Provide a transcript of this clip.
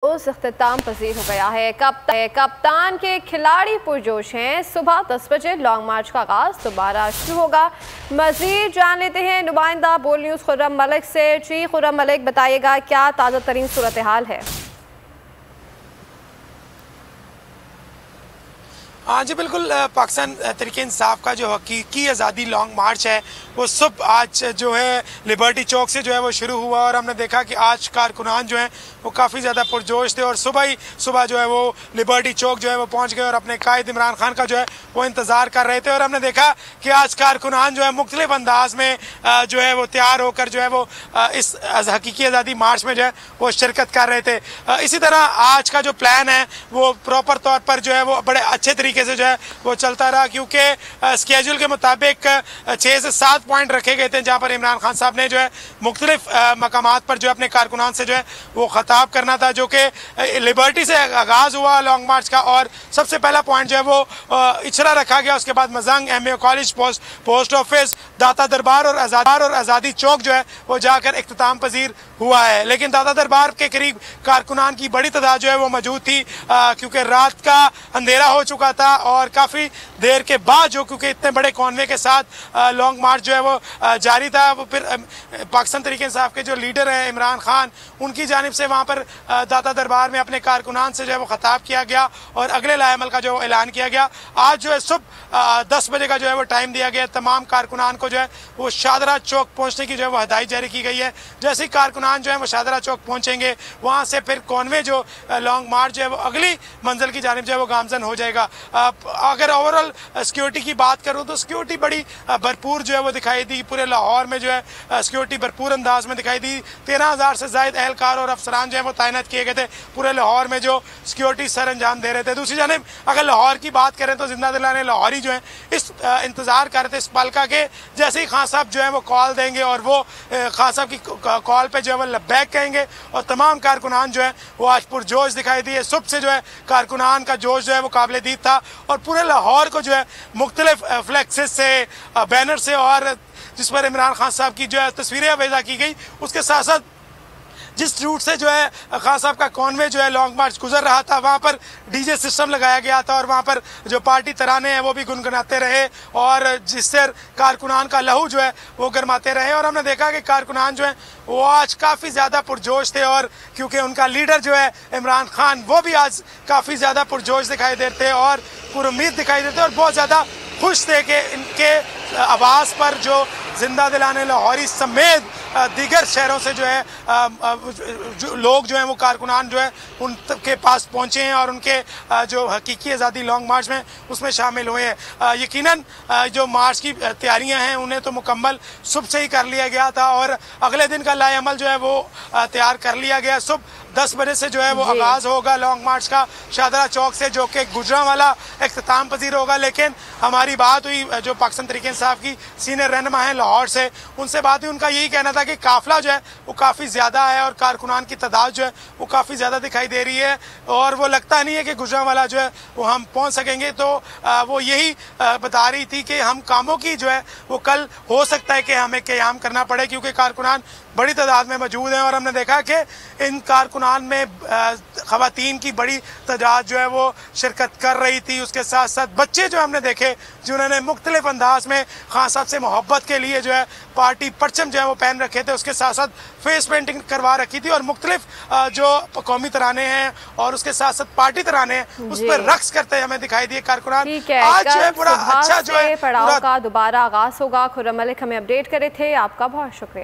इख्तिताम पसीर हो गया है। कप्तान के खिलाड़ी पुरजोश हैं। सुबह 10 बजे लॉन्ग मार्च का आगाज दोबारा शुरू होगा। मजीद जान लेते हैं नुमाइंदा बोल न्यूज़ खुर्रम मलिक से। जी खुर्रम मलिक, बताइएगा क्या ताज़ा तरीन सूरत हाल है? हाँ जी बिल्कुल, पाकिस्तान तहरीक इंसाफ का जो हकीकी आज़ादी लॉन्ग मार्च है वो सुबह आज जो है लिबर्टी चौक से जो है वो शुरू हुआ और हमने देखा कि आज कारकुनान जो हैं वो काफ़ी ज़्यादा पुरजोश थे और सुबह जो है वो लिबर्टी चौक जो है वो पहुँच गए और अपने कायद इमरान खान का जो है वो इंतज़ार कर रहे थे। और हमने देखा कि आज कारकुनान जो है मुख्तलिफ अंदाज में जो है वो तैयार होकर जो है वो इस हकीकी आज़ादी मार्च में जो है वो शिरकत कर रहे थे। इसी तरह आज का जो प्लान है वो प्रॉपर तौर पर जो है वो बड़े अच्छे तरीके से जो है वो चलता रहा, क्योंकि स्केड्यूल के मुताबिक 6 से 7 पॉइंट रखे गए थे जहाँ पर इमरान खान साहब ने जो है मुख्तलिफ मकामात पर जो है अपने कारकुनान से जो है वो खिताब करना था, जो कि लिबर्टी से आगाज़ हुआ लॉन्ग मार्च का। और सबसे पहला पॉइंट जो है वो इचरा रखा गया, उसके बाद Mazang, MA college, post office, दाता दरबार और आज़ादी चौक जो है वो जाकर इख्तिताम पजीर हुआ है। लेकिन दाता दरबार के करीब कारकुनान की बड़ी तादाद जो है वो मौजूद थी, क्योंकि रात का अंधेरा हो चुका था और काफ़ी देर के बाद जो क्योंकि इतने बड़े कॉन्वे के साथ लॉन्ग मार्च जो है वो जारी था, वो फिर पाकिस्तान तहरीक इंसाफ के जो लीडर हैं इमरान खान, उनकी जानिब से वहाँ पर दाता दरबार में अपने कारकुनान से जो है वो खिताब किया गया और अगले लाएमल का जो ऐलान किया गया। आज जो है सुबह 10 बजे का जो है वो टाइम दिया गया। तमाम कारकुनान को जो है वो शादरा चौक पहुँचने की जो है वो हदायत जारी की गई है। जैसे ही कारकुनान जो है वो शादरा चौक पहुँचेंगे वहाँ से फिर कॉन्वे जो लॉन्ग मार्च जो है वो अगली मंजिल की जानिब जो है वो गामजन हो जाएगा। अगर ओवरऑल सिक्योरिटी की बात करूँ तो सिक्योरिटी बड़ी भरपूर जो है वो दिखाई दी। पूरे लाहौर में जो है सिक्योरिटी भरपूर अंदाज में दिखाई दी। 13,000 से ज़ायद एहलकार और अफसरान जो है वो तैनात किए गए थे पूरे लाहौर में जो सिक्योरिटी सर अंजाम दे रहे थे। दूसरी जानिब अगर लाहौर की बात करें तो जिंदा दिलाने लाहौरी जो है इस इंतज़ार कर रहे थे इस पल का कि जैसे ही खान साहब जो है वो कॉल देंगे और वो खान साहब की कॉल पे जो है वो लब्बैक कहेंगे। और तमाम कारकुनान जो है वो आज पुरजोश दिखाई दिए। सुबह से जो है कारकुनान का जोश जो है वो काबिल दीद था और पूरे लाहौर को जो है मुख्तलिफ फ्लैक्सेस से, बैनर से और जिस पर इमरान खान साहब की जो है तस्वीरें वेज़ा की गई, उसके साथ साथ जिस रूट से जो है खान साहब का कॉन्वे जो है लॉन्ग मार्च गुजर रहा था वहाँ पर DJ सिस्टम लगाया गया था और वहाँ पर जो पार्टी तराने हैं वो भी गुनगुनाते रहे और जिससे कारकुनान का लहू जो है वो गरमाते रहे। और हमने देखा कि कारकुनान जो है वो आज काफ़ी ज़्यादा पुरजोश थे और क्योंकि उनका लीडर जो है इमरान खान वो भी आज काफ़ी ज़्यादा पुरजोश दिखाई देते और पुरुम्मीद दिखाई देते और बहुत ज़्यादा खुश थे कि इनके आवाज़ पर जो जिंदा दिलाने लाहौरी समेत दीगर शहरों से जो है लोग जो हैं वो कारकुनान जो है उनके पास पहुंचे हैं और उनके जो हकीकी आज़ादी लॉन्ग मार्च में उसमें शामिल हुए हैं। यकीनन जो मार्च की तैयारियां हैं उन्हें तो मुकम्मल सुबह से ही कर लिया गया था और अगले दिन का लाएअमल जो है वो तैयार कर लिया गया। सुबह 10 बजे से जो है वो आगाज़ होगा लॉन्ग मार्च का शादरा चौक से, जो कि गुजरांवाला इख्तिताम पजीर होगा। लेकिन हमारी बात हुई जो पाकिस्तान तहरीक इंसाफ की सीनियर रहनुमा हैं लाहौर से, उनसे बात हुई, उनका यही कहना था कि काफिला जो है वो काफ़ी ज़्यादा है और कारकुनान की तादाद जो है वो काफ़ी ज़्यादा दिखाई दे रही है और वो लगता नहीं है कि गुजरांवाला जो है वो हम पहुँच सकेंगे। तो वो यही बता रही थी कि हम कामों की जो है वो कल हो सकता है कि हमें क़याम करना पड़े, क्योंकि कारकुनान बड़ी तादाद में मौजूद हैं। और हमने देखा कि इन कारकुनान में ख़वातीन की बड़ी तादाद जो है वो शिरकत कर रही थी। उसके साथ साथ बच्चे जो हमने देखे जिन्होंने मुख्तलिफ अंदाज में खान साहब से मोहब्बत के लिए जो है पार्टी परचम जो है वो पहन रखे थे, उसके साथ साथ फेस पेंटिंग करवा रखी थी और मुख्तलिफ जो कौमी तराने हैं और उसके साथ साथ पार्टी तराने हैं उस पर रक्स करते हमें दिखाई दिए कारकुनान। आज जो है पूरा अच्छा जो है पड़ाव का दोबारा आगाज होगा। खुर्रम मलिक हमें अपडेट करे थे, आपका बहुत शुक्रिया।